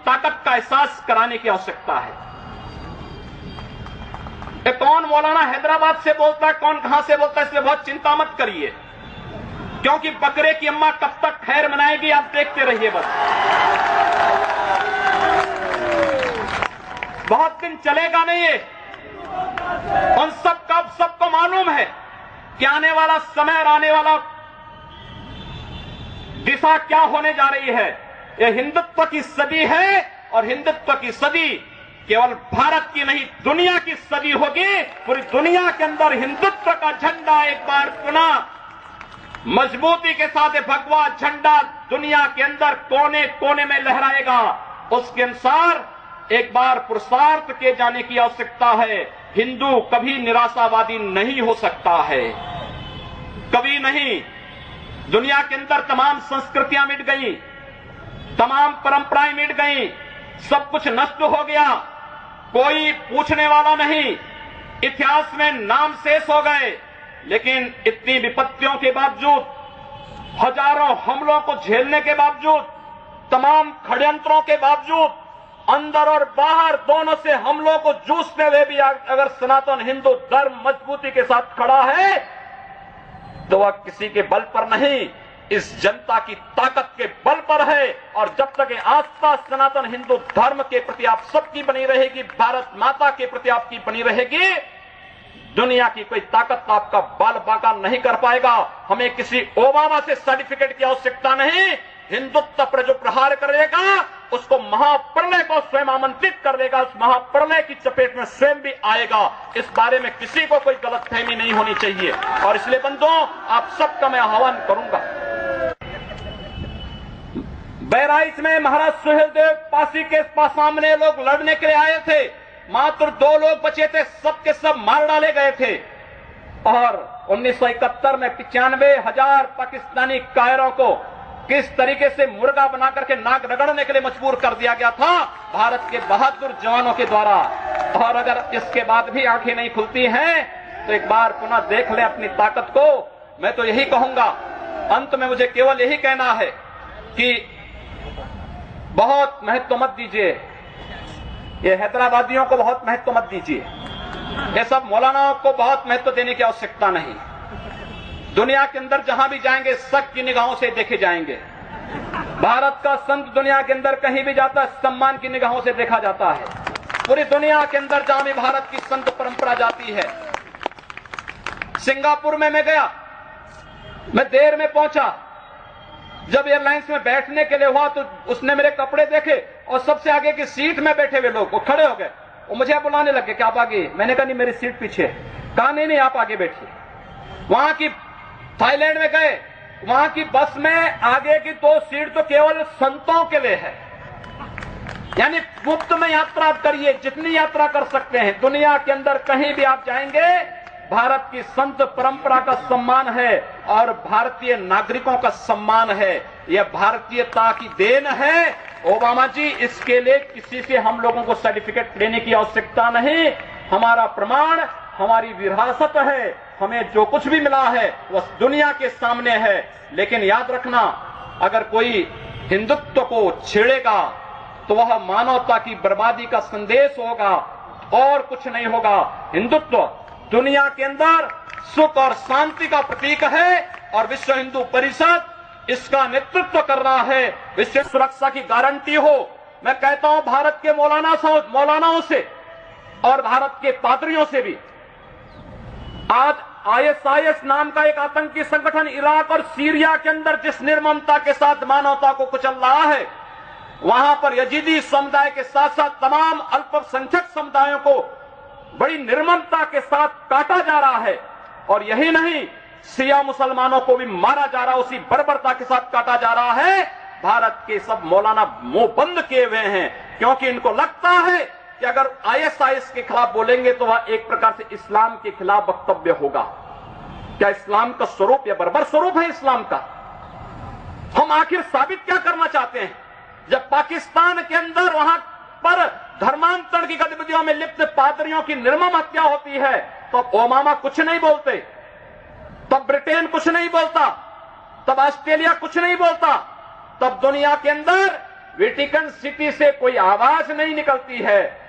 ताकत का एहसास कराने की आवश्यकता है। कौन मौलाना हैदराबाद से बोलता है, कौन कहां से बोलता है, इसलिए बहुत चिंता मत करिए, क्योंकि बकरे की अम्मा कब तक खैर मनाएगी आप देखते रहिए। बस बहुत दिन चलेगा नहीं ये। उन सबको मालूम है कि आने वाला समय और आने वाला दिशा क्या होने जा रही है। यह हिंदुत्व की सदी है और हिंदुत्व की सदी केवल भारत की नहीं दुनिया की सदी होगी। पूरी दुनिया के अंदर हिंदुत्व का झंडा एक बार पुनः मजबूती के साथ भगवा झंडा दुनिया के अंदर कोने कोने में लहराएगा। उसके अनुसार एक बार पुरुषार्थ किए जाने की आवश्यकता है। हिंदू कभी निराशावादी नहीं हो सकता है, कभी नहीं। दुनिया के अंदर तमाम संस्कृतियां मिट गई, तमाम परंपराएं मिट गई, सब कुछ नष्ट हो गया, कोई पूछने वाला नहीं, इतिहास में नाम शेष हो गए। लेकिन इतनी विपत्तियों के बावजूद, हजारों हमलों को झेलने के बावजूद, तमाम षड्यंत्रों के बावजूद, अंदर और बाहर दोनों से हमलों को जूझते हुए भी अगर सनातन हिंदू धर्म मजबूती के साथ खड़ा है तो वह किसी के बल पर नहीं, इस जनता की ताकत के बल पर है। और जब तक आस्था सनातन हिंदू धर्म के प्रति आप सबकी बनी रहेगी, भारत माता के प्रति आपकी बनी रहेगी, दुनिया की कोई ताकत आपका बाल बांका नहीं कर पाएगा। हमें किसी ओबामा से सर्टिफिकेट की आवश्यकता नहीं। हिंदुत्व पर जो प्रहार करेगा उसको महाप्रलय को स्वयं आमंत्रित कर देगा, उस महाप्रलय की चपेट में स्वयं भी आएगा। इस बारे में किसी को कोई गलतफहमी नहीं होनी चाहिए। और इसलिए बंधुओं, आप सबका मैं आह्वान करूंगा। बहराइच में महाराज सुहेलदेव पासी के सामने लोग लड़ने के लिए आए थे, मात्र 2 लोग बचे थे, सबके सब मार डाले गए थे। और 1971 में 95,000 पाकिस्तानी कायरों को किस तरीके से मुर्गा बना करके नाक रगड़ने के लिए मजबूर कर दिया गया था भारत के बहादुर जवानों के द्वारा। और अगर इसके बाद भी आंखें नहीं खुलती हैं तो एक बार पुनः देख लें अपनी ताकत को। मैं तो यही कहूंगा, अंत में मुझे केवल यही कहना है कि बहुत महत्व मत दीजिए, ये हैदराबादियों को बहुत महत्व मत दीजिए, ये सब मौलानाओं को बहुत महत्व देने की आवश्यकता नहीं। दुनिया के अंदर जहां भी जाएंगे शक की निगाहों से देखे जाएंगे। भारत का संत दुनिया के अंदर कहीं भी जाता है सम्मान की निगाहों से देखा जाता है। पूरी दुनिया के अंदर जहां भी भारत की संत परंपरा जाती है। सिंगापुर में मैं गया, मैं देर में पहुंचा, जब एयरलाइंस में बैठने के लिए हुआ तो उसने मेरे कपड़े देखे और सबसे आगे की सीट में बैठे हुए लोग वो खड़े हो गए, वो मुझे बुलाने लगे कि आप आगे। मैंने कहा नहीं, मेरी सीट पीछे। कहा नहीं आप आगे बैठिए। वहां की थाईलैंड में गए, वहां की बस में आगे की 2 सीट तो केवल संतों के लिए है, यानी मुफ्त में यात्रा करिए, जितनी यात्रा कर सकते हैं। दुनिया के अंदर कहीं भी आप जाएंगे भारत की संत परंपरा का सम्मान है और भारतीय नागरिकों का सम्मान है। यह भारतीयता की देन है। ओबामा जी, इसके लिए किसी से हम लोगों को सर्टिफिकेट लेने की आवश्यकता नहीं। हमारा प्रमाण हमारी विरासत है, हमें जो कुछ भी मिला है वह दुनिया के सामने है। लेकिन याद रखना, अगर कोई हिंदुत्व को छेड़ेगा तो वह मानवता की बर्बादी का संदेश होगा और कुछ नहीं होगा। हिंदुत्व दुनिया के अंदर सुख और शांति का प्रतीक है और विश्व हिंदू परिषद इसका नेतृत्व कर रहा है। विश्व सुरक्षा की गारंटी हो। मैं कहता हूं भारत के मौलानाओं से और भारत के पादरियों से भी, आज ISIS नाम का एक आतंकी संगठन इराक और सीरिया के अंदर जिस निर्ममता के साथ मानवता को कुचल रहा है, वहां पर यजीदी समुदाय के साथ साथ तमाम अल्पसंख्यक समुदायों को बड़ी निर्ममता के साथ काटा जा रहा है। और यही नहीं, शिया मुसलमानों को भी मारा जा रहा है, उसी बर्बरता के साथ काटा जा रहा है। भारत के सब मौलाना मुंह बंद किए हुए हैं, क्योंकि इनको लगता है कि अगर ISIS के खिलाफ बोलेंगे तो वह एक प्रकार से इस्लाम के खिलाफ वक्तव्य होगा। क्या इस्लाम का स्वरूप या बर्बर स्वरूप है इस्लाम का? हम आखिर साबित क्या करना चाहते हैं? जब पाकिस्तान के अंदर वहां पर धर्मांतरण की गतिविधियों में लिप्त पादरियों की निर्मम हत्या होती है, तो ओबामा कुछ नहीं बोलते, तब ब्रिटेन कुछ नहीं बोलता, तब ऑस्ट्रेलिया कुछ नहीं बोलता, तब दुनिया के अंदर वेटिकन सिटी से कोई आवाज नहीं निकलती है।